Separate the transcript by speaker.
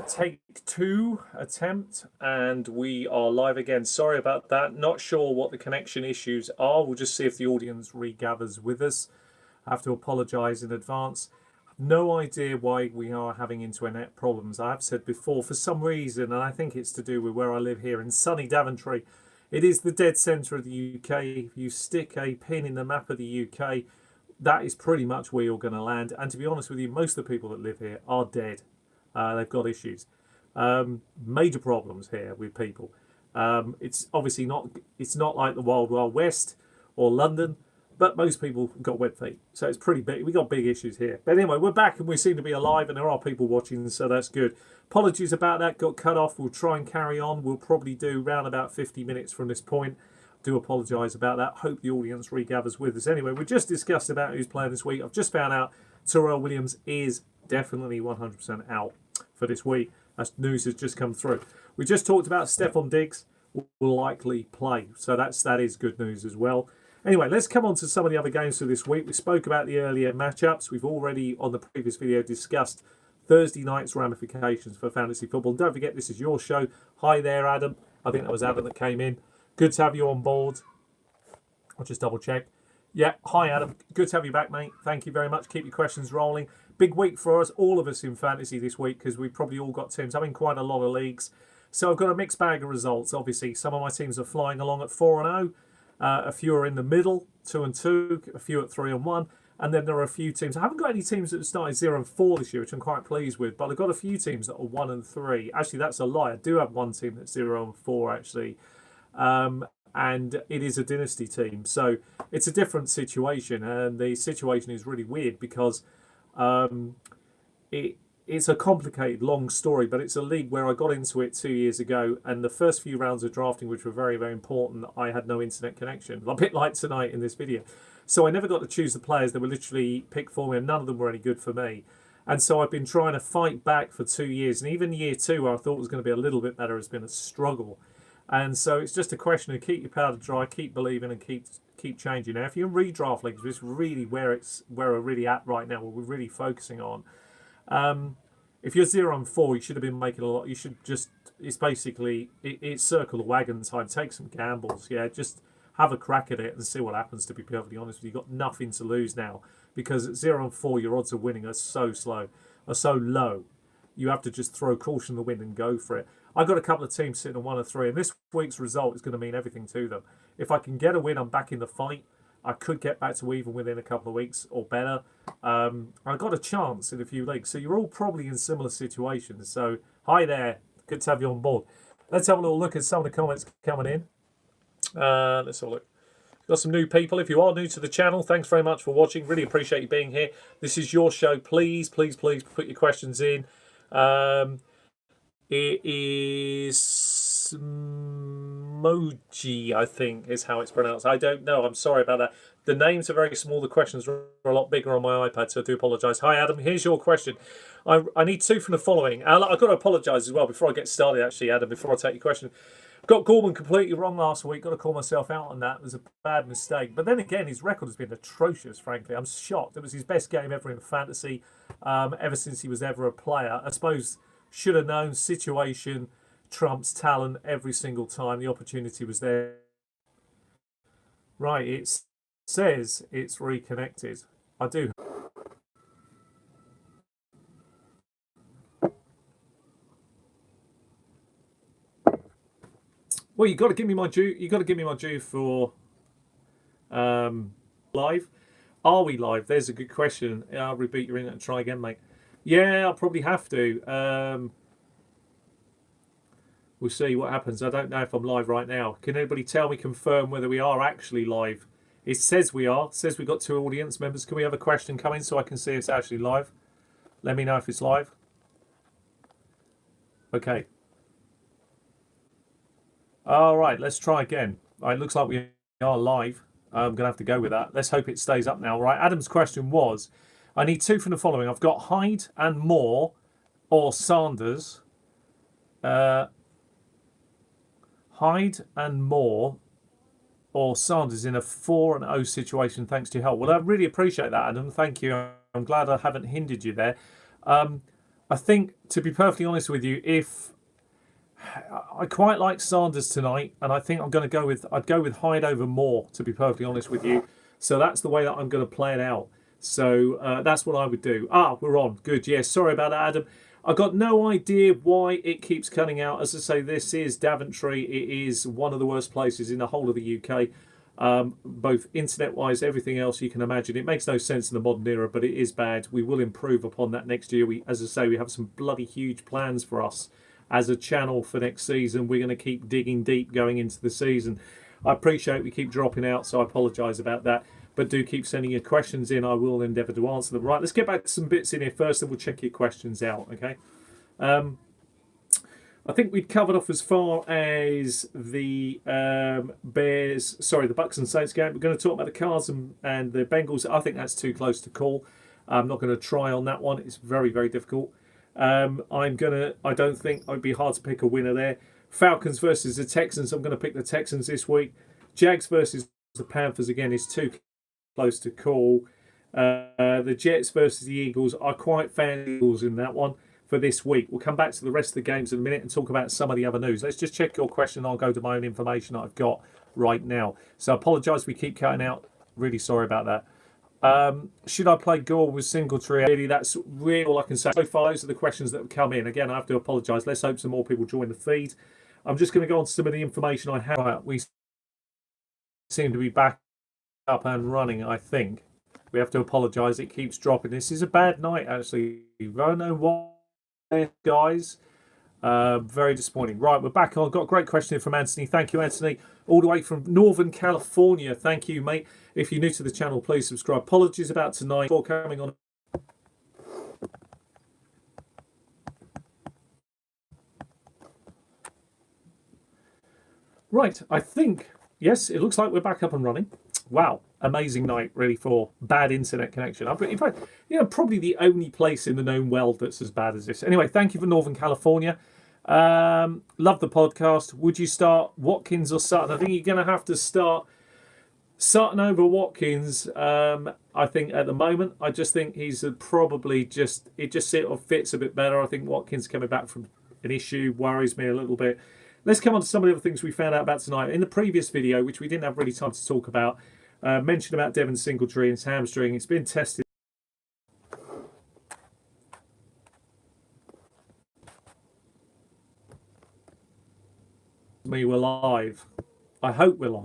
Speaker 1: Take two attempt, and we are live again. Sorry about that. Not sure what the connection issues are. We'll just see if the audience regathers with us. I have to apologise in advance. No idea why we are having internet problems. I have said before, for some reason, and I think it's to do with where I live here in sunny Daventry. It is the dead centre of the UK. If you stick a pin in the map of the UK, that is pretty much where you're going to land. And to be honest with you, most of the people that live here are dead. They've got issues, major problems here with people. It's obviously not. It's not like the Wild Wild West or London, but most people have got web feet, so it's pretty big. We got big issues here. But anyway, we're back and we seem to be alive, and there are people watching, so that's good. Apologies about that. Got cut off. We'll try and carry on. We'll probably do around about 50 minutes from this point. Do apologise about that. Hope the audience regathers with us. Anyway, we just discussed about who's playing this week. I've just found out Tyrell Williams is definitely 100% out for this week. That news has just come through. We just talked about Stefan Diggs will likely play, so that is good news as well. Anyway, let's come on to some of the other games for this week. We spoke about the earlier matchups. We've already, on the previous video, discussed Thursday night's ramifications for fantasy football. Don't forget, this is your show. Hi there, Adam. I think that was Adam that came in. Good to have you on board. I'll just double check. Yeah, hi Adam. Good to have you back, mate. Thank you very much. Keep your questions rolling. Big week for us, all of us in fantasy this week, because we've probably all got teams. I'm in quite a lot of leagues. So I've got a mixed bag of results. Obviously, some of my teams are flying along at 4-0. A few are in the middle, 2-2. A few at 3-1. And then there are a few teams. I haven't got any teams that have started 0-4 this year, which I'm quite pleased with. But I've got a few teams that are 1-3. Actually, that's a lie. I do have one team that's 0-4, actually. And it is a dynasty team, so it's a different situation, and the situation is really weird because it's a complicated, long story, but it's a league where I got into it 2 years ago, and the first few rounds of drafting, which were very, very important, I had no internet connection, a bit like tonight in this video. So I never got to choose the players. They were literally picked for me, and none of them were any good for me. And so I've been trying to fight back for 2 years, and even year two, where I thought was going to be a little bit better, has been a struggle. And so it's just a question of keep your powder dry, keep believing, and keep changing. Now, if you're in redraft leagues, which is really where we're really at right now, what we're really focusing on. If you're 0-4, you should have been making a lot. You should just, it's basically, it's circle the wagon time. Take some gambles. Yeah, just have a crack at it and see what happens, to be perfectly honest with you. You've got nothing to lose now, because at 0-4, your odds of winning are so low. You have to just throw caution to the wind and go for it. I've got a couple of teams sitting at 1-3, and this week's result is going to mean everything to them. If I can get a win, I'm back in the fight. I could get back to even within a couple of weeks or better. I've got a chance in a few leagues. So you're all probably in similar situations. So hi there. Good to have you on board. Let's have a little look at some of the comments coming in. Let's have a look. Got some new people. If you are new to the channel, thanks very much for watching. Really appreciate you being here. This is your show. Please, please, please put your questions in. It is Moji, I think, is how it's pronounced. I don't know. I'm sorry about that. The names are very small. The questions are a lot bigger on my iPad, so I do apologise. Hi, Adam. Here's your question. I need two from the following. I've got to apologise as well before I get started, actually, Adam, before I take your question. Got Gorman completely wrong last week. Got to call myself out on that. It was a bad mistake. But then again, his record has been atrocious, frankly. I'm shocked. It was his best game ever in fantasy, ever since he was ever a player. I suppose... should have known, situation trumps talent every single time. The opportunity was there. Right, it says it's reconnected. I do. Well, you got to give me my due. You got to give me my due for live. Are we live? There's a good question. I'll repeat your internet and try again, mate. Yeah, I'll probably have to. We'll see what happens. I don't know if I'm live right now. Can anybody tell me, confirm whether we are actually live? It says we are. It says we've got 2 audience members. Can we have a question come in so I can see it's actually live? Let me know if it's live. Okay. All right, let's try again. All right, looks like we are live. I'm going to have to go with that. Let's hope it stays up now. Right, Adam's question was... I need 2 from the following. I've got Hyde and Moore or Sanders. Hyde and Moore or Sanders in a 4-0 situation thanks to your help. Well, I really appreciate that, Adam. Thank you. I'm glad I haven't hindered you there. I think, to be perfectly honest with you, if I quite like Sanders tonight, and I think I'd go with Hyde over Moore, to be perfectly honest with you. So that's the way that I'm going to play it out. So that's what I would do. We're on. Good. Yeah, sorry about that, Adam. I got no idea why it keeps cutting out. As I say, this is Daventry. It is one of the worst places in the whole of the UK. Both internet-wise, everything else you can imagine. It makes no sense in the modern era, but it is bad. We will improve upon that next year. As I say, we have some bloody huge plans for us as a channel for next season. We're going to keep digging deep going into the season. I appreciate we keep dropping out, so I apologise about that. But do keep sending your questions in. I will endeavour to answer them. Right, let's get back to some bits in here first, and we'll check your questions out, okay? I think we'd covered off as far as the the Bucks and Saints game. We're going to talk about the Cards and the Bengals. I think that's too close to call. I'm not going to try on that one. It's very, very difficult. I don't think it'd be hard to pick a winner there. Falcons versus the Texans. I'm going to pick the Texans this week. Jags versus the Panthers again is too close to call. The Jets versus the Eagles. I quite fan the Eagles in that one for this week. We'll come back to the rest of the games in a minute and talk about some of the other news. Let's just check your question. I'll go to my own information that I've got right now. So I apologise we keep cutting out. Really sorry about that. Should I play Gore with Singletary? Really, that's really all I can say. So far, those are the questions that have come in. Again, I have to apologise. Let's hope some more people join the feed. I'm just going to go on to some of the information I have. Right, we seem to be back up and running, I think. We have to apologise. It keeps dropping. This is a bad night, actually. I don't know why, guys. Very disappointing. Right, we're back on. Got a great question here from Anthony. Thank you, Anthony. All the way from Northern California. Thank you, mate. If you're new to the channel, please subscribe. Apologies about tonight for coming on. Right, I think, yes, it looks like we're back up and running. Wow, amazing night, really, for bad internet connection. In fact, probably the only place in the known world that's as bad as this. Anyway, thank you for Northern California. Love the podcast. Would you start Watkins or Sutton? I think you're going to have to start Sutton over Watkins. I think at the moment, I just think he's probably it just sort of fits a bit better. I think Watkins coming back from an issue worries me a little bit. Let's come on to some of the other things we found out about tonight. In the previous video, which we didn't have really time to talk about, mentioned about Devin Singletary and his hamstring. It's been tested. We're live. I hope we're live.